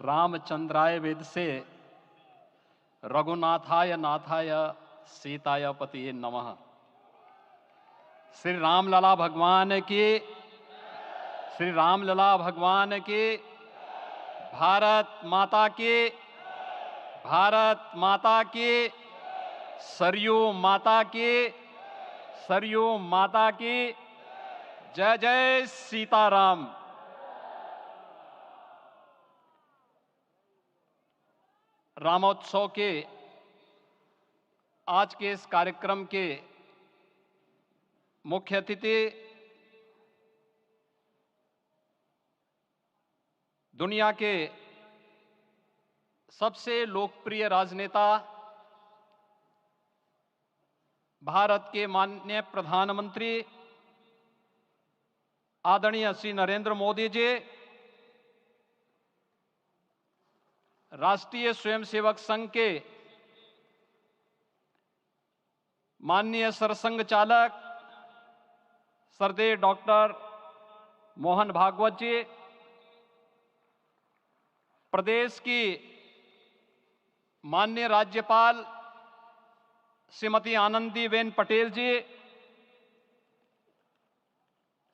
रामचंद्राय वेदसे रघुनाथाय नाथाय सीताय पतिये नमः। श्री रामलला भगवान की, श्री रामलला भगवान की, भारत माता की, भारत माता की, सरयू माता की, सरयू माता की। जय जय सीताराम। रामोत्सव के आज के इस कार्यक्रम के मुख्य अतिथि दुनिया के सबसे लोकप्रिय राजनेता, भारत के माननीय प्रधानमंत्री आदरणीय श्री नरेंद्र मोदी जी, राष्ट्रीय स्वयंसेवक संघ के माननीय सरसंघ चालक श्रद्धेय डॉक्टर मोहन भागवत जी, प्रदेश की माननीय राज्यपाल श्रीमती आनंदीबेन पटेल जी,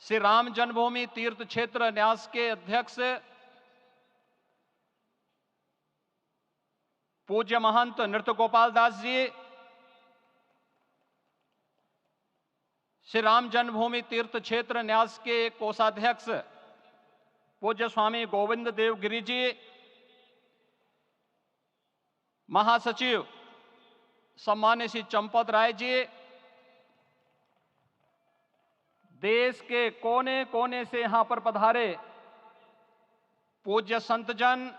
श्री राम जन्मभूमि तीर्थ क्षेत्र न्यास के अध्यक्ष पूज्य महंत नृत्य गोपाल दास जी, श्री राम जन्मभूमि तीर्थ क्षेत्र न्यास के कोषाध्यक्ष पूज्य स्वामी गोविंद देव गिरि जी, महासचिव सम्मान्य श्री चंपत राय जी, देश के कोने कोने से यहां पर पधारे पूज्य संतजन,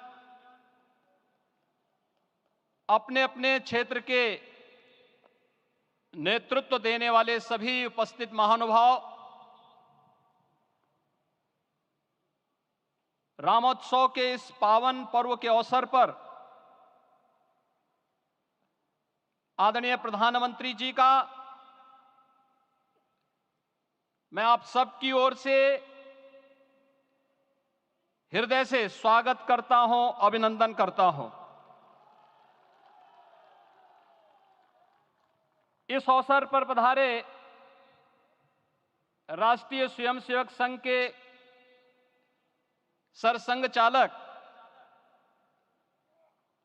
अपने अपने क्षेत्र के नेतृत्व देने वाले सभी उपस्थित महानुभाव, रामोत्सव के इस पावन पर्व के अवसर पर आदरणीय प्रधानमंत्री जी का मैं आप सबकी ओर से हृदय से स्वागत करता हूं, अभिनंदन करता हूं। इस अवसर पर पधारे राष्ट्रीय स्वयंसेवक संघ के सरसंघ चालक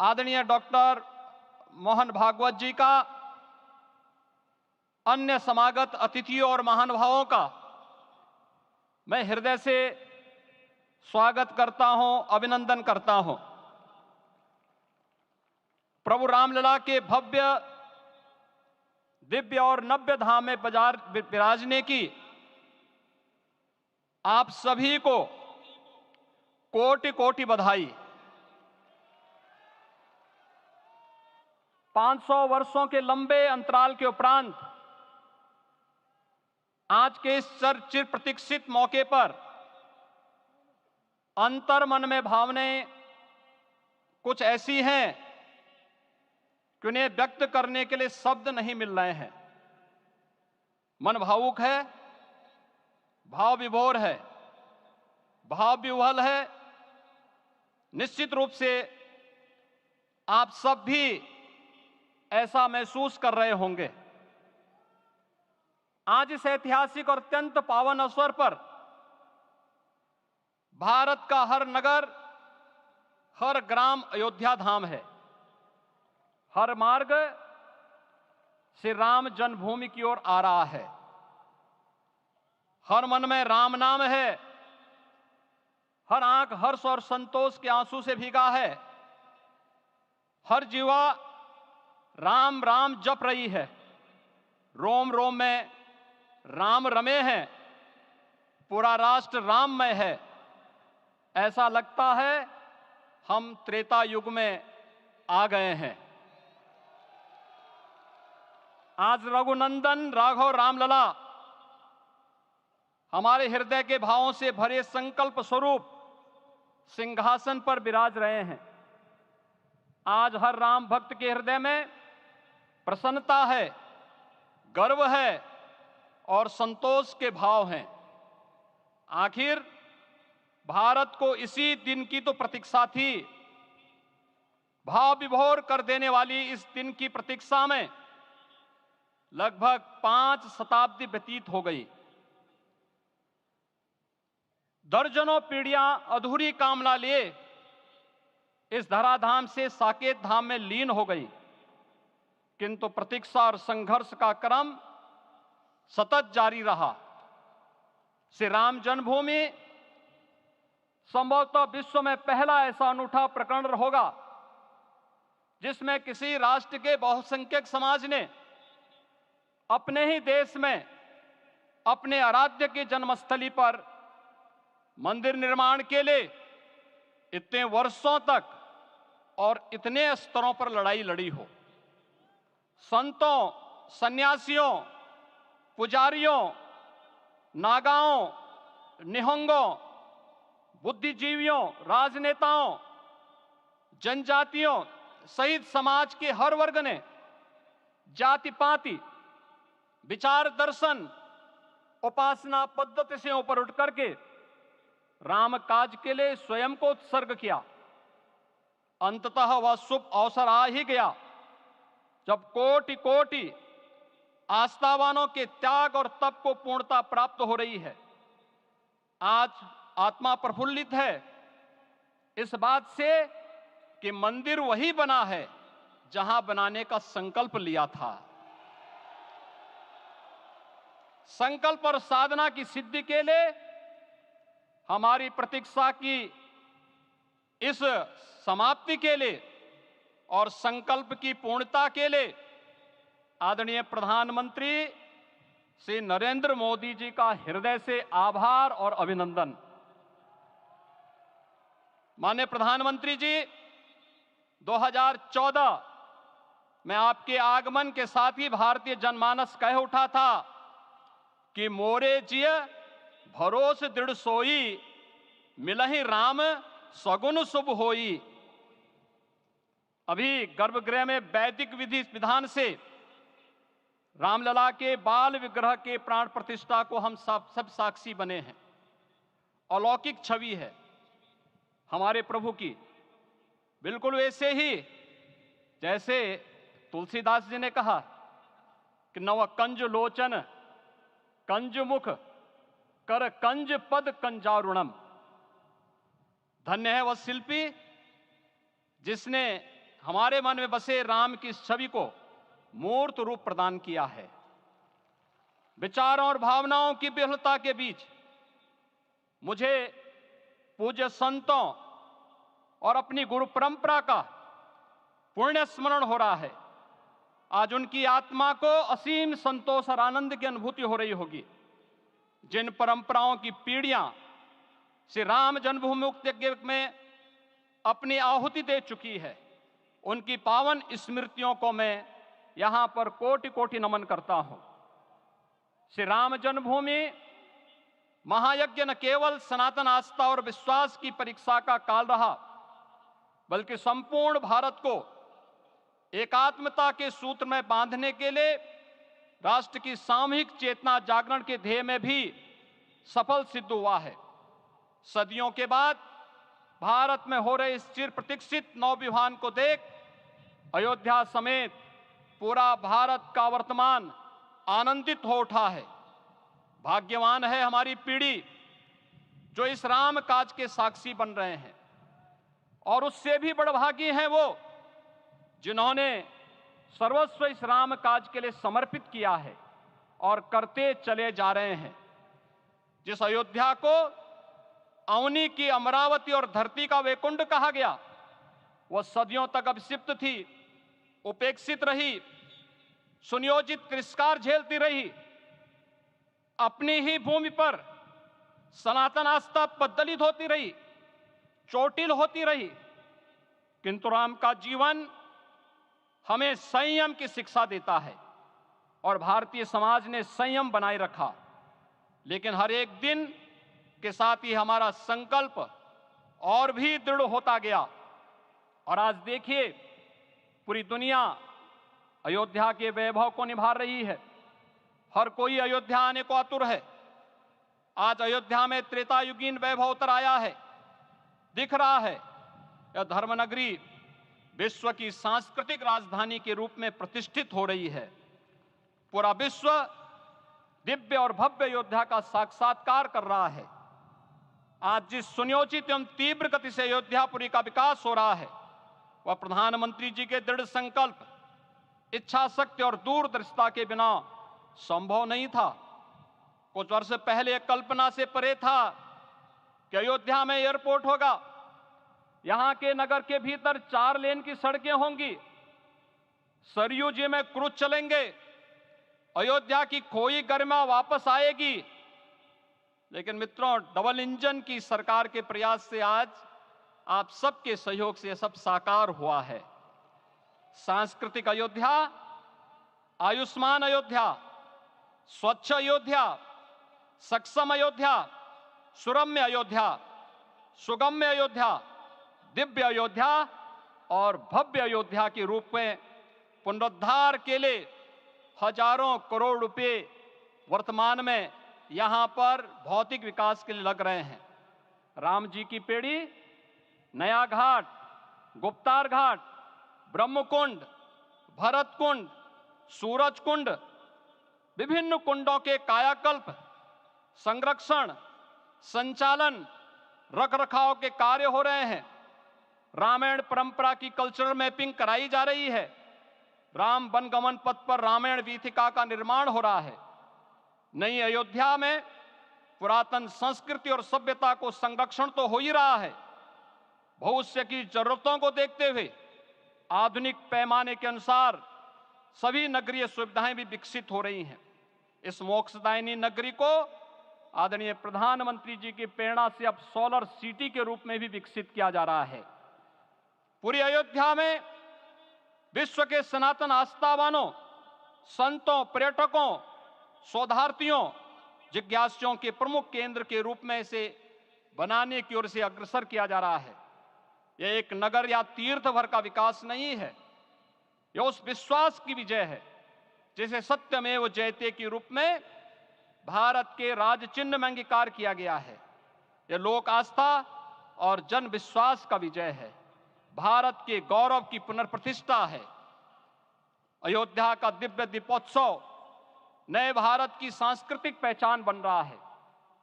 आदरणीय डॉक्टर मोहन भागवत जी का, अन्य समागत अतिथियों और महानुभावों का मैं हृदय से स्वागत करता हूं, अभिनंदन करता हूं। प्रभु रामलला के भव्य, दिव्य और नव्य धाम में विराजने की आप सभी को कोटि कोटि बधाई। 500 वर्षों के लंबे अंतराल के उपरांत आज के इस चिर प्रतीक्षित मौके पर अंतर मन में भावनाएं कुछ ऐसी हैं कि उन्हें व्यक्त करने के लिए शब्द नहीं मिल रहे हैं। मन भावुक है, भाव विभोर है, भाव विह्वल है। निश्चित रूप से आप सब भी ऐसा महसूस कर रहे होंगे। आज इस ऐतिहासिक और अत्यंत पावन अवसर पर भारत का हर नगर, हर ग्राम अयोध्या धाम है। हर मार्ग श्री राम जन्मभूमि की ओर आ रहा है। हर मन में राम नाम है, हर आंख हर्ष और संतोष के आंसू से भीगा है, हर जीवा राम राम जप रही है, रोम रोम में राम रमे हैं, पूरा राष्ट्र राममय है। ऐसा लगता है हम त्रेता युग में आ गए हैं। आज रघुनंदन राघव रामलला हमारे हृदय के भावों से भरे संकल्प स्वरूप सिंहासन पर विराज रहे हैं। आज हर राम भक्त के हृदय में प्रसन्नता है, गर्व है और संतोष के भाव हैं। आखिर भारत को इसी दिन की तो प्रतीक्षा थी। भाव विभोर कर देने वाली इस दिन की प्रतीक्षा में लगभग 5 शताब्दी व्यतीत हो गई। दर्जनों पीढ़ियां अधूरी कामना लिए इस धराधाम से साकेत धाम में लीन हो गई, किंतु प्रतीक्षा और संघर्ष का क्रम सतत जारी रहा। श्री राम जन्मभूमि संभवतः विश्व में पहला ऐसा अनूठा प्रकरण होगा जिसमें किसी राष्ट्र के बहुसंख्यक समाज ने अपने ही देश में अपने आराध्य की जन्मस्थली पर मंदिर निर्माण के लिए इतने वर्षों तक और इतने स्तरों पर लड़ाई लड़ी हो। संतों, सन्यासियों, पुजारियों, नागाओं, निहंगों, बुद्धिजीवियों, राजनेताओं, जनजातियों सहित समाज के हर वर्ग ने जाति पाति, विचार दर्शन, उपासना पद्धति से ऊपर उठ करके राम काज के लिए स्वयं को उत्सर्ग किया। अंततः वह शुभ अवसर आ ही गया जब कोटि कोटि आस्थावानों के त्याग और तप को पूर्णता प्राप्त हो रही है। आज आत्मा प्रफुल्लित है इस बात से कि मंदिर वही बना है जहां बनाने का संकल्प लिया था। संकल्प और साधना की सिद्धि के लिए हमारी प्रतीक्षा की इस समाप्ति के लिए और संकल्प की पूर्णता के लिए आदरणीय प्रधानमंत्री श्री नरेंद्र मोदी जी का हृदय से आभार और अभिनंदन। माननीय प्रधानमंत्री जी, 2014 में आपके आगमन के साथ ही भारतीय जनमानस कह उठा था कि मोरे जिय भरोस दृढ़ सोई, मिलहि राम सगुन शुभ होई। अभी गर्भगृह में वैदिक विधि विधान से रामलला के बाल विग्रह के प्राण प्रतिष्ठा को हम सब साक्षी बने हैं। अलौकिक छवि है हमारे प्रभु की, बिल्कुल वैसे ही जैसे तुलसीदास जी ने कहा कि नव कंज लोचन कंज मुख कर कंज पद कंजारुणम। धन्य है वह शिल्पी जिसने हमारे मन में बसे राम की छवि को मूर्त रूप प्रदान किया है। विचारों और भावनाओं की विहलता के बीच मुझे पूज्य संतों और अपनी गुरु परंपरा का पुण्य स्मरण हो रहा है। आज उनकी आत्मा को असीम संतोष और आनंद की अनुभूति हो रही होगी। जिन परंपराओं की पीढ़ियां श्री राम जन्मभूमि मुक्ति यज्ञ में अपनी आहुति दे चुकी है, उनकी पावन स्मृतियों को मैं यहां पर कोटि कोटि नमन करता हूं। श्री राम जन्मभूमि महायज्ञ न केवल सनातन आस्था और विश्वास की परीक्षा का काल रहा, बल्कि संपूर्ण भारत को एकात्मता के सूत्र में बांधने के लिए राष्ट्र की सामूहिक चेतना जागरण के ध्येय में भी सफल सिद्ध हुआ है। सदियों के बाद भारत में हो रहे इस चिर प्रतीक्षित नवविवाह को देख अयोध्या समेत पूरा भारत का वर्तमान आनंदित हो उठा है। भाग्यवान है हमारी पीढ़ी जो इस राम काज के साक्षी बन रहे हैं, और उससे भी बड़भागी हैं वो जिन्होंने सर्वस्व इस राम काज के लिए समर्पित किया है और करते चले जा रहे हैं। जिस अयोध्या को अवनी की अमरावती और धरती का वैकुंठ कहा गया, वह सदियों तक अभिषिप्त थी, उपेक्षित रही, सुनियोजित तिरस्कार झेलती रही। अपनी ही भूमि पर सनातन आस्था पद्दलित होती रही, चोटिल होती रही, किंतु राम का जीवन हमें संयम की शिक्षा देता है और भारतीय समाज ने संयम बनाए रखा। लेकिन हर एक दिन के साथ ही हमारा संकल्प और भी दृढ़ होता गया, और आज देखिए पूरी दुनिया अयोध्या के वैभव को निभा रही है। हर कोई अयोध्या आने को आतुर है। आज अयोध्या में त्रेतायुगीन वैभव उतर आया है। दिख रहा है यह धर्मनगरी विश्व की सांस्कृतिक राजधानी के रूप में प्रतिष्ठित हो रही है। पूरा विश्व दिव्य और भव्य अयोध्या का साक्षात्कार कर रहा है। आज जिस सुनियोजित एवं तीव्र गति से अयोध्यापुरी का विकास हो रहा है वह प्रधानमंत्री जी के दृढ़ संकल्प, इच्छा शक्ति और दूरदर्शिता के बिना संभव नहीं था। कुछ वर्ष पहले कल्पना से परे था कि अयोध्या में एयरपोर्ट होगा, यहां के नगर के भीतर 4 लेन की सड़कें होंगी, सरयू जी में क्रूज चलेंगे, अयोध्या की खोई गरिमा वापस आएगी। लेकिन मित्रों, डबल इंजन की सरकार के प्रयास से आज आप सबके सहयोग से यह सब साकार हुआ है। सांस्कृतिक अयोध्या, आयुष्मान अयोध्या, स्वच्छ अयोध्या, सक्षम अयोध्या, सुरम्य अयोध्या, सुगम्य अयोध्या, दिव्य अयोध्या और भव्य अयोध्या के रूप में पुनरुद्धार के लिए हजारों करोड़ रुपए वर्तमान में यहां पर भौतिक विकास के लिए लग रहे हैं। राम जी की पेड़ी, नया घाट, गुप्तार घाट, ब्रह्मकुंड, भरत कुंड, सूरज कुंड, विभिन्न कुंडों के कायाकल्प, संरक्षण, संचालन, रखरखाव के कार्य हो रहे हैं। रामायण परंपरा की कल्चरल मैपिंग कराई जा रही है। राम वनगमन पथ पर रामायण वीथिका का निर्माण हो रहा है। नई अयोध्या में पुरातन संस्कृति और सभ्यता को संरक्षण तो हो ही रहा है, भविष्य की जरूरतों को देखते हुए आधुनिक पैमाने के अनुसार सभी नगरीय सुविधाएं भी विकसित हो रही हैं। इस मोक्षदायिनी नगरी को आदरणीय प्रधानमंत्री जी की प्रेरणा से अब सोलर सिटी के रूप में भी विकसित किया जा रहा है। पूरी अयोध्या में विश्व के सनातन आस्थावानों, संतों, पर्यटकों, शोधार्थियों, जिज्ञासुओं के प्रमुख केंद्र के रूप में इसे बनाने की ओर से अग्रसर किया जा रहा है। यह एक नगर या तीर्थ भर का विकास नहीं है, यह उस विश्वास की विजय है जिसे सत्यमेव जयते के रूप में भारत के राज चिन्ह में अंगीकार किया गया है। यह लोक आस्था और जन विश्वास का विजय है, भारत के गौरव की पुनर्प्रतिष्ठा है। अयोध्या का दिव्य दीपोत्सव नए भारत की सांस्कृतिक पहचान बन रहा है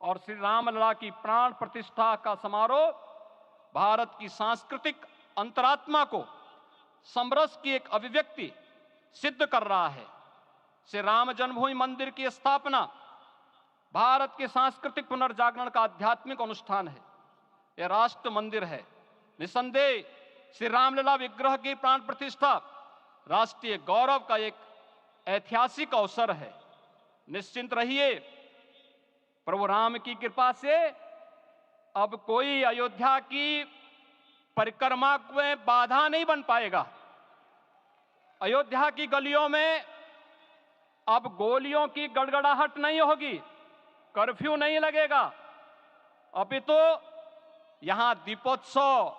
और श्री रामलला की प्राण प्रतिष्ठा का समारोह भारत की सांस्कृतिक अंतरात्मा को समरस की एक अभिव्यक्ति सिद्ध कर रहा है। श्री राम जन्मभूमि मंदिर की स्थापना भारत के सांस्कृतिक पुनर्जागरण का आध्यात्मिक अनुष्ठान है। यह राष्ट्र मंदिर है। निसंदेह श्री रामलला विग्रह की प्राण प्रतिष्ठा राष्ट्रीय गौरव का एक ऐतिहासिक अवसर है। निश्चिंत रहिए, प्रभु राम की कृपा से अब कोई अयोध्या की परिक्रमा में बाधा नहीं बन पाएगा। अयोध्या की गलियों में अब गोलियों की गड़गड़ाहट नहीं होगी, कर्फ्यू नहीं लगेगा। अपितु यहां दीपोत्सव,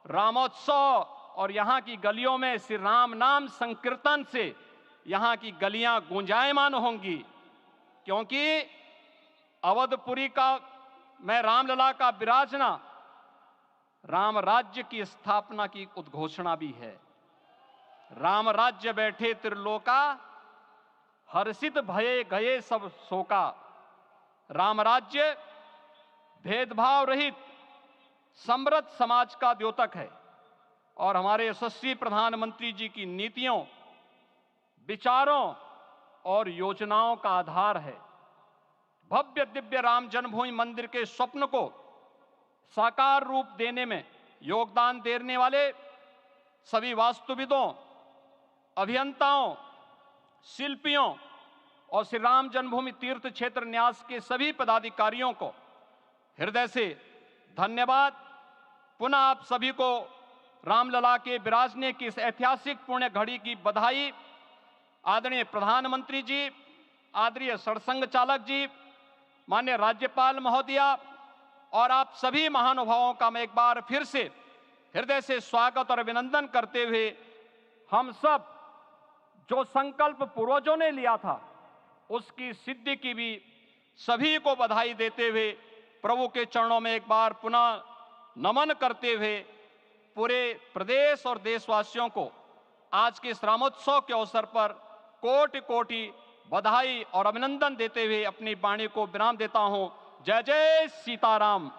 रामोत्सव और यहां की गलियों में श्री राम नाम संकीर्तन से यहां की गलियां गुंजायमान होंगी, क्योंकि अवधपुरी का मैं रामलला का विराजना राम राज्य की स्थापना की उद्घोषणा भी है। राम राज्य बैठे त्रिलोका, हर्षित भये गए सब शोका। राम राज्य भेदभाव रहित समृद्ध समाज का द्योतक है और हमारे यशस्वी प्रधानमंत्री जी की नीतियों, विचारों और योजनाओं का आधार है। भव्य दिव्य राम जन्मभूमि मंदिर के स्वप्न को साकार रूप देने में योगदान देने वाले सभी वास्तुविदों, अभियंताओं, शिल्पियों और श्री राम जन्मभूमि तीर्थ क्षेत्र न्यास के सभी पदाधिकारियों को हृदय से धन्यवाद। पुनः आप सभी को रामलला के विराजने की इस ऐतिहासिक पुण्य घड़ी की बधाई। आदरणीय प्रधानमंत्री जी, आदरणीय सरसंघ चालक जी, माननीय राज्यपाल महोदया और आप सभी महानुभावों का मैं एक बार फिर से हृदय से स्वागत और अभिनंदन करते हुए हम सब जो संकल्प पूर्वजों ने लिया था उसकी सिद्धि की भी सभी को बधाई देते हुए प्रभु के चरणों में एक बार पुनः नमन करते हुए पूरे प्रदेश और देशवासियों को आज के इस रामोत्सव के अवसर पर कोटि कोटि बधाई और अभिनंदन देते हुए अपनी वाणी को विराम देता हूं। जय जय सीताराम।